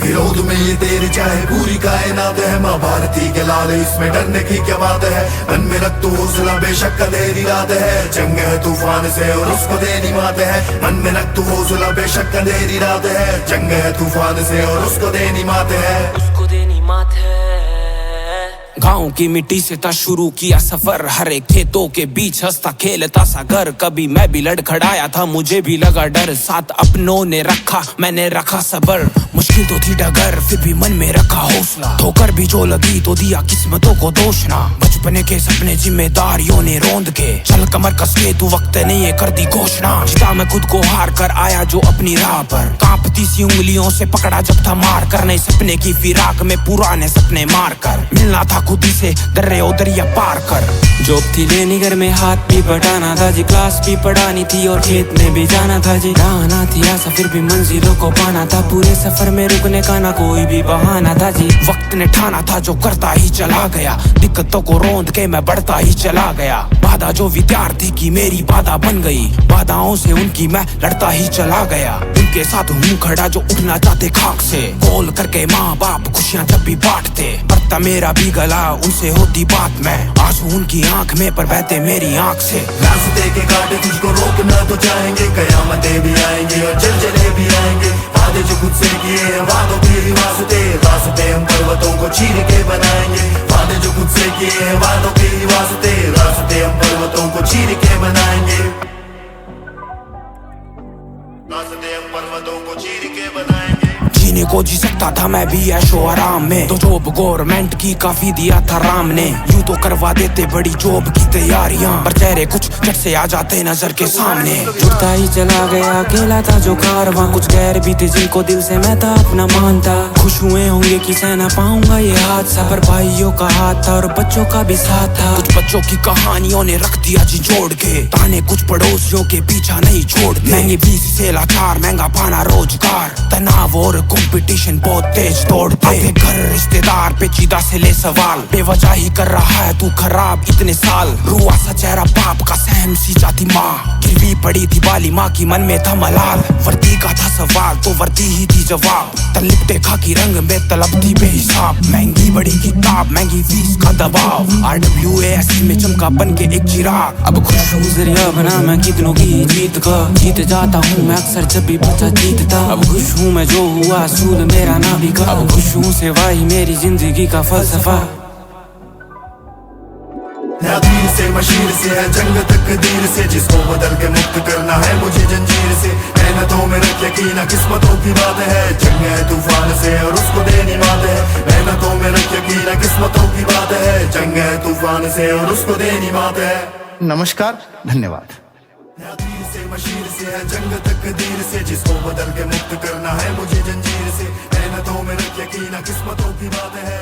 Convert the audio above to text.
विरोध में ये तेरी चाहे पूरी कायनात है। माँ भारती के लाल इसमें डरने की क्या बात है। मन में रख तू हौसला बेशक अंधेरी रात है। जंग है तूफान से और उसको देनी मात है। मन में रख तू हौसला बेशक अंधेरी रात है। जंग है तूफान से और उसको देनी मात है। उसको देनी मात है। गाँव की मिट्टी से था शुरू किया सफर, हरे खेतों के बीच हंसता खेलता सा घर। कभी मैं भी लड़खड़ाया था, मुझे भी लगा डर। साथ अपनों ने रखा, मैंने रखा सबर। मुश्किल तो थी डगर, फिर भी मन में रखा हौसला। ठोकर भी जो लगी तो दिया किस्मतों को दोष ना। बचपने के सपने जिम्मेदारियों ने रोंद के, चल कमर कस के तू वक्त नहीं ये कर दी घोषणा। जीता मैं खुद को हार कर आया जो अपनी राह पर, कांपती सी उंगलियों से पकड़ा जब था मार कर। नए सपने की फिराक में पुराने सपने मार कर, मिलना था खुदी से दर्रे उदरिया पार कर। जॉब थी लेनी, घर में हाथ भी बटाना था जी। क्लास भी पढ़ानी थी और खेत में भी जाना था जी। आना थी आशा फिर भी मंजिलों को पाना था। पूरे सफर में रुकने का ना कोई भी बहाना था जी। वक्त ने ठाना था जो करता ही चला गया, दिक्कतों को रोंद के मैं बढ़ता ही चला गया। बाधा जो विद्यार्थी की मेरी बाधा बन गई, बाधाओं से उनकी मैं लड़ता ही चला गया। उनके साथ हूँ खड़ा जो उठना चाहते खाक से, कॉल करके माँ बाप खुशियाँ जब भी बांटते। बढ़ता मेरा भी गला उनसे होती बात में, आंसू उनकी आंख में पर बहते मेरी आंख से। रास्ते के कांटे तुझको रोकना तो चाहेंगे, कयामतें भी आएंगे और जलजले भी आएंगे। वादे जो खुद से किए हैं वादों के ही वास्ते, रास्ते हम पर्वतों को चीर के बनाएंगे। वादे जो खुद से किए हैं वादों के ही वास्ते, रास्ते हम पर्वतों को चीर के बनाएंगे। रास्ते हम पर्वतों को चीर के बनाएंगे। जीने को जी सकता था मैं भी ऐशो आराम में, तो जॉब गवर्नमेंट की काफी दिया था राम ने। यूं तो करवा देते बड़ी जॉब की तैयारियां, पर चेहरे कुछ झट से आ जाते नजर के सामने। जुटता ही चला गया अकेला था जो कारवां, कुछ गैर भी थे जिनको दिल से मैं था अपना मानता। खुश हुए होंगे कि सह ना पाऊंगा ये हादसा, पर भाइयों का हाथ था और बच्चों का भी साथ था। कुछ बच्चों की कहानियों ने रख दिया जी जोड़ के, ताने कुछ पड़ोसियों के पीछा नहीं छोड़ते। महंगी फीस से लाचार, महंगा पाना रोजगार, तनाव और कंपटीशन बहुत तेज दौड़ते। घर रिश्तेदार पेचीदा से ले सवाल, बेवजह ही कर रहा है तू खराब इतने साल। रुआ सा चेहरा बाप का सहम सी जाती माँ, गिरवी पड़ी थी बाली माँ की मन में था मलाल। वर्दी का था सवाल तो वर्दी ही थी जवाब, तलिपटे खाकी रंग में तलब थी बेहिसाब। महंगी बड़ी किताब, महंगी फीस का दबाव, RWAS में चमका बन के एक चिराग। अब खुश हूँ जरिया बना मैं कितनों की जीत का, जीत जाता हूँ मैं अक्सर जब भी बचा जीतता। अब खुश हूँ मैं जो हुआ सूद मेरा ना बिका, अब खुश हूँ सेवा ही मेरी जिंदगी का फलसफा। तीर से मशीर से है जंग तकदीर से, जिसको बदल के मुक्त करना है मुझे जंजीर से। मेहनतों में रख यकीन किस्मतों की बात है, जंग है तूफान से और उसको देनी मात है। मेहनतों में रख यकीन किस्मतों की बात है, जंग है तूफान से और उसको देनी मात है। नमस्कार, धन्यवाद। तीर से मशीर से है जंग तकदीर से, जिसको बदल के मुक्त करना है मुझे जंजीर से। मेहनतों में रख यकीन किस्मतों की बात है।